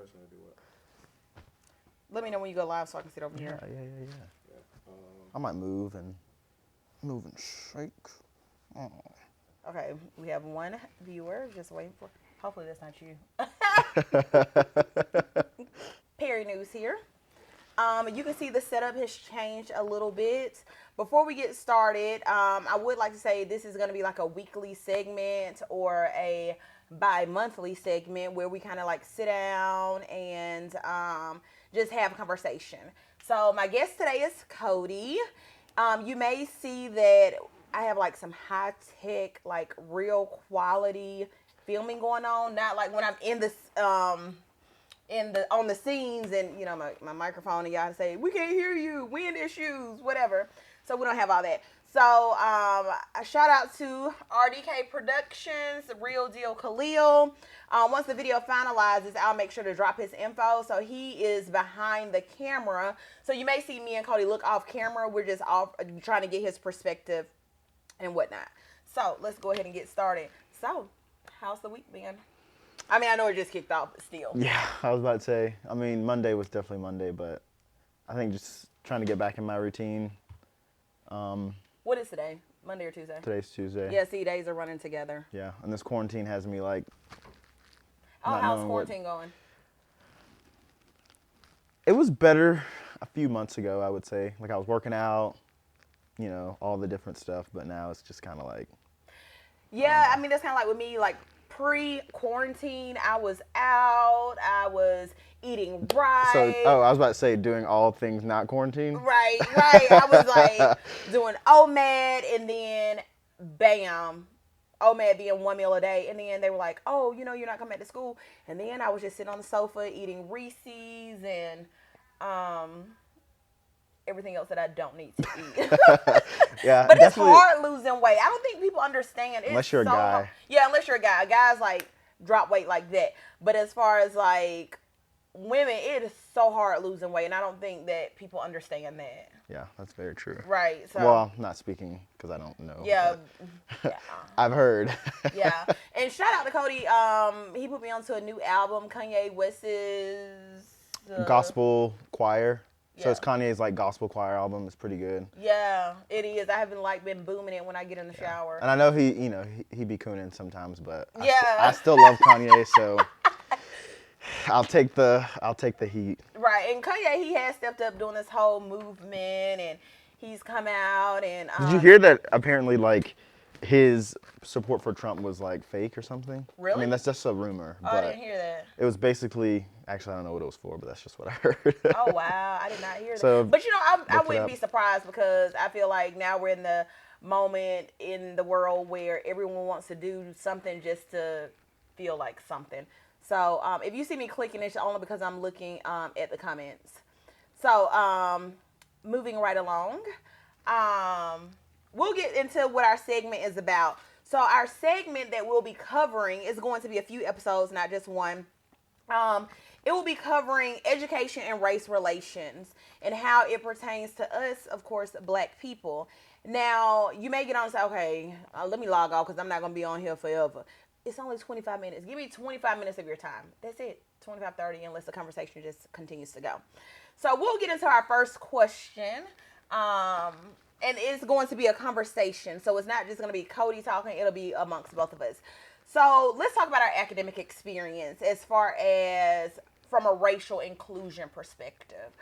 First one to do what? Let me know when you go live so I can sit over Yeah. here. Yeah. I might move and shake. Oh. Okay, we have one viewer just waiting for. Hopefully that's not you. Perry News here. You can see the setup has changed a little bit. Before we get started, I would like to say this is going to be like a weekly segment or a bi-monthly segment where we kind of like sit down and just have a conversation. So my guest today is Cody. You may see that I have like some high tech, like real quality filming going on. Not like when I'm in this on the scenes and my microphone and y'all say we can't hear you, wind issues, whatever. So we don't have all that. So a shout out to RDK Productions, Real Deal Khalil. Once the video finalizes, I'll make sure to drop his info. So he is behind the camera. So you may see me and Cody look off camera. We're just off trying to get his perspective and whatnot. So let's go ahead and get started. So how's the week been? I mean, I know it just kicked off, but still. Yeah, I was about to say, I mean, Monday was definitely Monday, but I think just trying to get back in my routine. What is today? Monday or Tuesday? Today's Tuesday. Yeah, see, days are running together. Yeah, and this quarantine has me like. Oh, how's quarantine going? It was better a few months ago, I would say. Like I was working out, all the different stuff, but now it's just kind of like. Yeah, I mean, that's kind of like with me, like pre-quarantine, I was out, I was eating right. So, I was about to say doing all things not quarantine. Right. I was like doing OMAD and then bam, OMAD being 1 meal a day. And then they were like, oh, you're not coming back to school. And then I was just sitting on the sofa eating Reese's and everything else that I don't need to eat. Yeah, but it's hard losing weight. I don't think people understand. Unless you're a guy. Hard. Yeah, unless you're a guy. Guys like drop weight like that. But as far as like women, it is so hard losing weight, and I don't think that people understand that. Yeah, that's very true. Right. So. Well, I'm not speaking because I don't know. Yeah. I've heard. Yeah. And shout out to Cody. He put me onto a new album, Kanye West's Gospel Choir. Yeah. So it's Kanye's like gospel choir album. It's pretty good. Yeah, it is. I haven't been booming it when I get in the shower. And I know he be cooning sometimes, but I still love Kanye, so I'll take the heat. Right, and Kanye, he has stepped up doing this whole movement, and he's come out and. Did you hear that? Apparently, like his support for Trump was like fake or something. Really? I mean, that's just a rumor. Oh, I didn't hear that. It was basically. Actually, I don't know what it was for, but that's just what I heard. Oh, wow. I did not hear that. So, but, I wouldn't be surprised because I feel like now we're in the moment in the world where everyone wants to do something just to feel like something. So, if you see me clicking, it's only because I'm looking at the comments. So, moving right along, we'll get into what our segment is about. So, our segment that we'll be covering is going to be a few episodes, not just one. It will be covering education and race relations and how it pertains to us, of course, Black people. Now, you may get on and say, okay, let me log off because I'm not going to be on here forever. It's only 25 minutes. Give me 25 minutes of your time. That's it. 25, 30, unless the conversation just continues to go. So we'll get into our first question. And it's going to be a conversation. So it's not just going to be Cody talking. It'll be amongst both of us. So let's talk about our academic experience as far as from a racial inclusion perspective.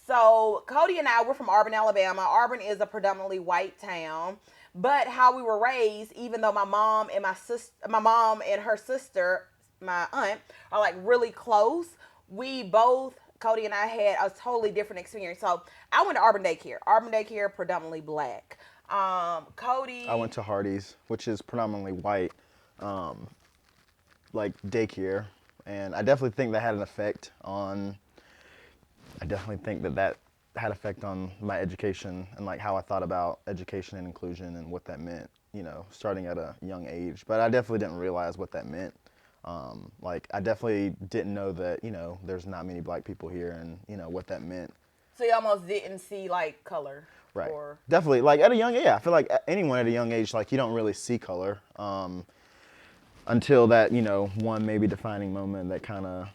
So Cody and I, we're from Auburn, Alabama. Auburn is a predominantly white town, but how we were raised, even though my mom and her sister, my aunt, are like really close, we both, Cody and I, had a totally different experience. So I went to Auburn Daycare. Auburn Daycare, predominantly Black. Cody. I went to Hardee's, which is predominantly white. Like daycare, and I definitely think that had an effect on. I definitely think that had effect on my education and like how I thought about education and inclusion and what that meant. Starting at a young age, but I definitely didn't realize what that meant. Like I definitely didn't know that there's not many Black people here, and what that meant. So you almost didn't see like color. Right. Definitely, like at a young age. Yeah, I feel like anyone at a young age, like you don't really see color. Until that, one maybe defining moment that kind of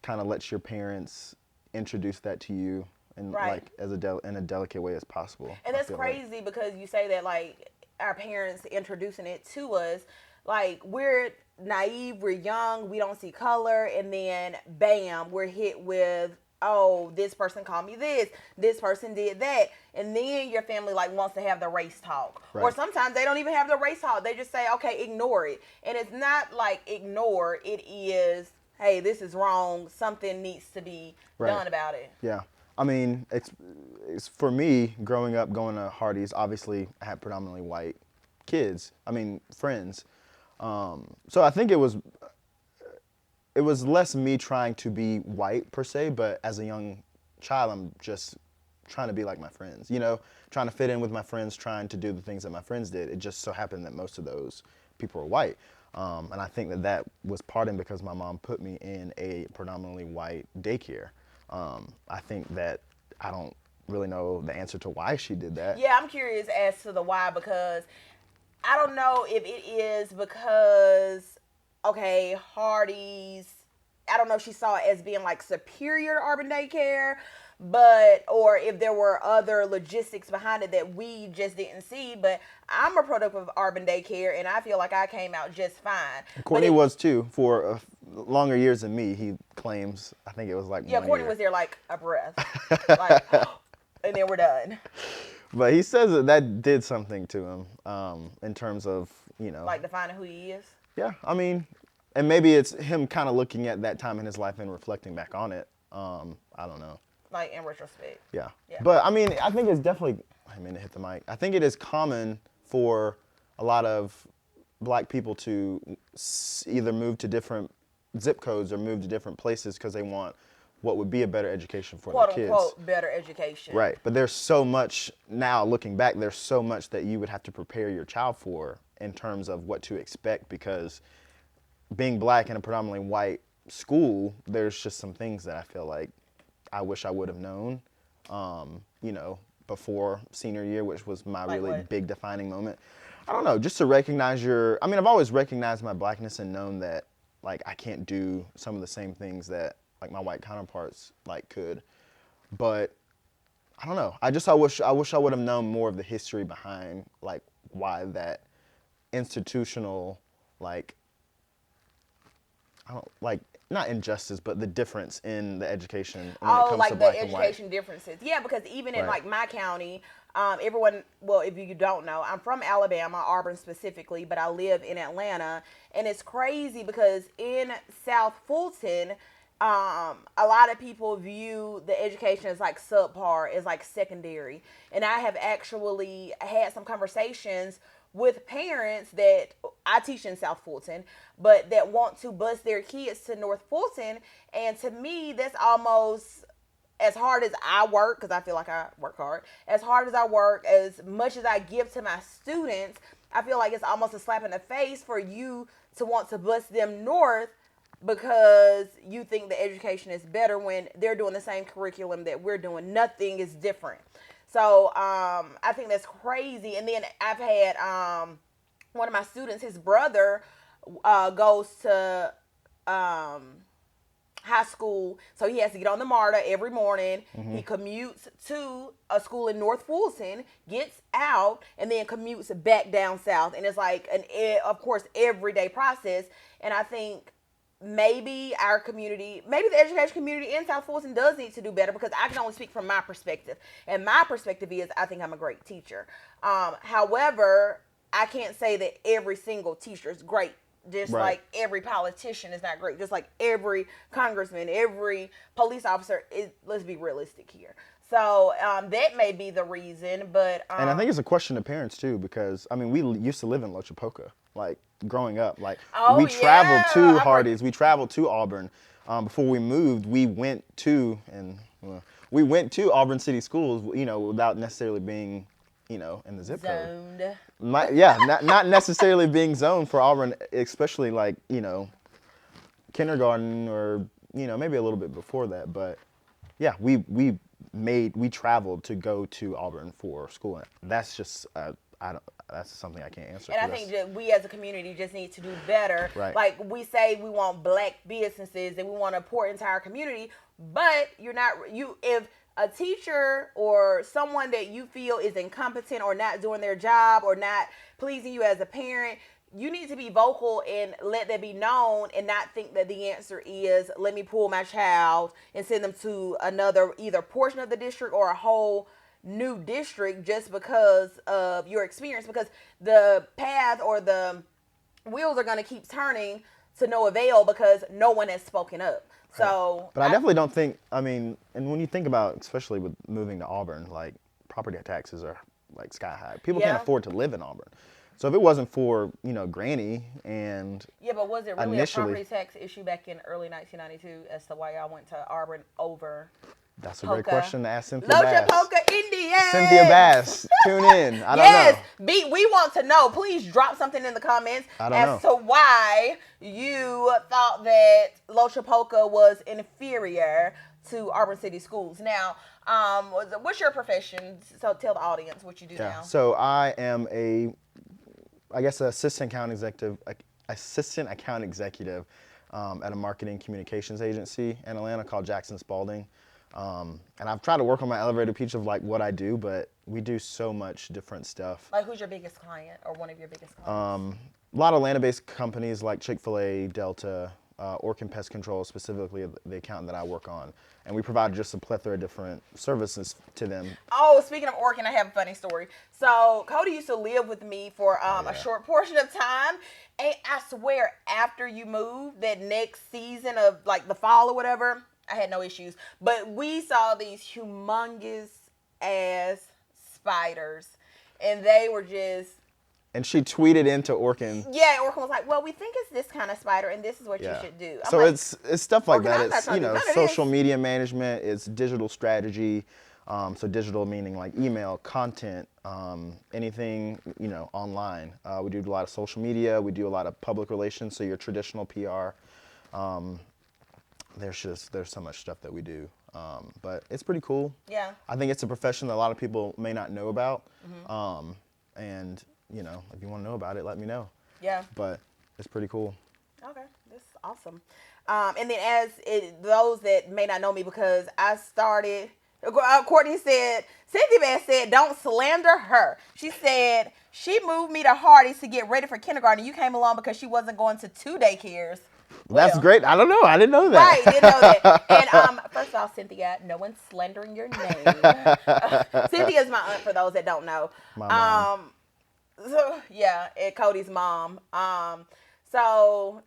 kind of lets your parents introduce that to you and Right. like as in a delicate way as possible. And I that's feel like. crazy because you say that like our parents introducing it to us, like we're naive, we're young, we don't see color, and then bam, we're hit with, oh, this person called me this person did that, and then your family like wants to have the race talk, or Right. sometimes they don't even have the race talk. They just say, okay, ignore it, and it's not like ignore. It is, hey, this is wrong. Something needs to be Right. done about it. Yeah. I mean, it's for me growing up going to Hardee's. Obviously, I had predominantly white kids. I mean, friends. So I think it was less me trying to be white per se, but as a young child, I'm just trying to be like my friends. You know, trying to fit in with my friends, trying to do the things that my friends did. It just so happened that most of those people were white. And I think that was part in because my mom put me in a predominantly white daycare. I think that I don't really know the answer to why she did that. Yeah, I'm curious as to the why, because I don't know if it is because, okay, Hardy's, I don't know if she saw it as being like superior to urban daycare, but, or if there were other logistics behind it that we just didn't see. But I'm a product of urban daycare, and I feel like I came out just fine. Courtney was too for longer years than me. He claims. I think it was like Yeah, 1 Courtney year. was there like a breath. Like, and then we're done. But he says that did something to him in terms of, Like defining who he is. yeah, I mean, and maybe it's him kind of looking at that time in his life and reflecting back on it. I don't know. Like in retrospect. Yeah. Yeah. But I mean, I think it's definitely, I mean, to hit the mic. I think it is common for a lot of black people to either move to different zip codes or move to different places because they want what would be a better education for Quote their kids. unquote better education. Right. But there's so much now looking back, there's so much that you would have to prepare your child for in terms of what to expect because being black in a predominantly white school, there's just some things that I feel like I wish I would have known, before senior year, which was my Like really what? big defining moment. I don't know, just to recognize I've always recognized my blackness and known that, like, I can't do some of the same things that, like, my white counterparts, like, could. But, I don't know. I wish I would have known more of the history behind, like, why that institutional, like, I don't, like, not injustice, but the difference in the education when it comes Like to the black and white. education differences. Yeah, because even in Right. like my county, everyone, well, if you don't know, I'm from Alabama, Auburn specifically, but I live in Atlanta, and it's crazy because in South Fulton, a lot of people view the education as like subpar, as like secondary, and I have actually had some conversations with parents that I teach in South Fulton, but that want to bus their kids to North Fulton. And to me, that's almost as hard as I work, because I feel like I work hard, as hard as I work, as much as I give to my students, I feel like it's almost a slap in the face for you to want to bus them north because you think the education is better when they're doing the same curriculum that we're doing. Nothing is different. So I think that's crazy. And then I've had one of my students, his brother goes to high school, so he has to get on the MARTA every morning. Mm-hmm. He commutes to a school in North Fulton, gets out, and then commutes back down south. And it's like of course, everyday process. And I think maybe our community, maybe the education community in South Fulton does need to do better, because I can only speak from my perspective. And my perspective is I think I'm a great teacher. However, I can't say that every single teacher is great. Just Right. like every politician is not great. Just like every congressman, every police officer is, let's be realistic here. So that may be the reason, but And I think it's a question of parents too, because I mean, we used to live in Lochapoka, like growing up. Like we traveled to Hardee's, we traveled to Auburn. Before we moved, we went to Auburn City Schools, without necessarily being, in the zip code. zoned. Not necessarily being zoned for Auburn, especially like kindergarten or maybe a little bit before that. But yeah, we traveled to go to Auburn for school. That's just That's something I can't answer. And I think we as a community just need to do better. Right. Like we say we want black businesses and we want to pour into our community, but if a teacher or someone that you feel is incompetent or not doing their job or not pleasing you as a parent, you need to be vocal and let that be known and not think that the answer is let me pull my child and send them to another either portion of the district or a whole new district just because of your experience, because the path or the wheels are going to keep turning to no avail because no one has spoken up. Right. So but I definitely don't think, and when you think about, especially with moving to Auburn, like property taxes are like sky high. People can't afford to live in Auburn. So if it wasn't for, Granny and but was it really a property tax issue back in early 1992 as to why y'all went to Auburn over? That's a great question to ask Cynthia Locha Bass. Polka Indians. Cynthia Bass, tune in. I don't know. We want to know. Please drop something in the comments as to why you thought that Locha Polka was inferior to Auburn City Schools. Now, what's your profession? So tell the audience what you do now. So I am assistant account executive at a marketing communications agency in Atlanta called Jackson Spalding. And I've tried to work on my elevator pitch of like what I do, but we do so much different stuff. Like who's your biggest client or one of your biggest clients? A lot of Atlanta-based companies like Chick-fil-A, Delta, Orkin Pest Control, specifically the account that I work on. And we provide just a plethora of different services to them. Oh, speaking of Orkin, I have a funny story. So Cody used to live with me for a short portion of time. And I swear, after you moved, that next season of like the fall or whatever, I had no issues. But we saw these humongous ass spiders. And they were just... And she tweeted into Orkin. Yeah, Orkin was like, well, we think it's this kind of spider, and this is what you should do. So like, it's stuff like that. It's, social media management. It's digital strategy. So digital meaning like email, content, anything, online. We do a lot of social media. We do a lot of public relations, so your traditional PR. There's so much stuff that we do. But it's pretty cool. Yeah. I think it's a profession that a lot of people may not know about. And if you want to know about it, let me know. Yeah. But it's pretty cool. Okay, that's awesome. And then those that may not know me, because I started, Courtney said, Cynthia Bass said, don't slander her. She said, she moved me to Hardee's to get ready for kindergarten. You came along because she wasn't going to 2 daycares. Well, that's great. I don't know. I didn't know that. Right, didn't know that. And first of all, Cynthia, no one's slandering your name. Cynthia's my aunt, for those that don't know. My mom. Cody's mom. So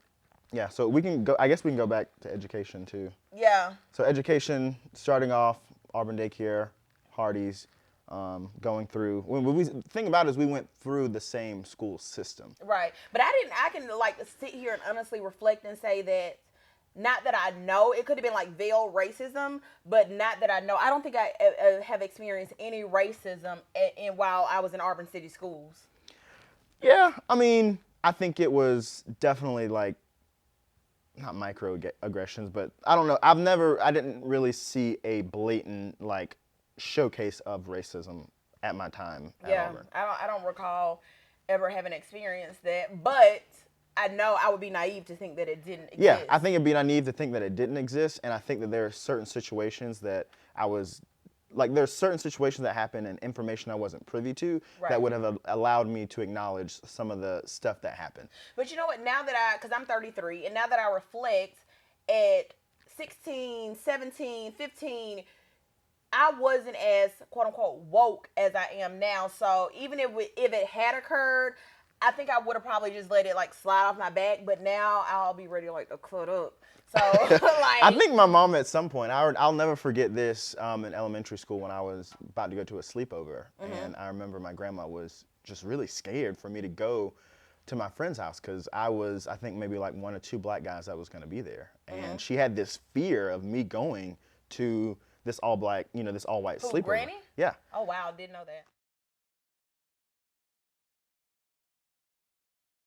we can go. I guess we can go back to education too. Yeah. So education, starting off Auburn Daycare, Hardee's, going through. When we thing about it is we went through the same school system. Right, but I can like sit here and honestly reflect and say that. Not that I know, it could have been like veiled racism, but not that I know. I don't think I have experienced any racism while I was in Auburn City Schools. Yeah, I think it was definitely like, not microaggressions, but I don't know. I didn't really see a blatant like showcase of racism at my time at Auburn. I don't recall ever having experienced that, but I know I would be naive to think that it didn't exist. Yeah, I think it'd be naive to think that it didn't exist, and I think that there are certain situations that there's certain situations that happen and information I wasn't privy to that would have allowed me to acknowledge some of the stuff that happened. But you know what, because I'm 33, and now that I reflect at 16, 17, 15, I wasn't as quote-unquote woke as I am now. So even if it had occurred, I think I would have probably just let it like slide off my back, but now I'll be ready to cut up. So I think my mom at some point, I'll never forget this in elementary school when I was about to go to a sleepover. And I remember my grandma was just really scared for me to go to my friend's house because I think maybe like one or two black guys that was going to be there. And she had this fear of me going to this all black, this all white sleepover. Granny? Yeah. Oh, wow. Didn't know that.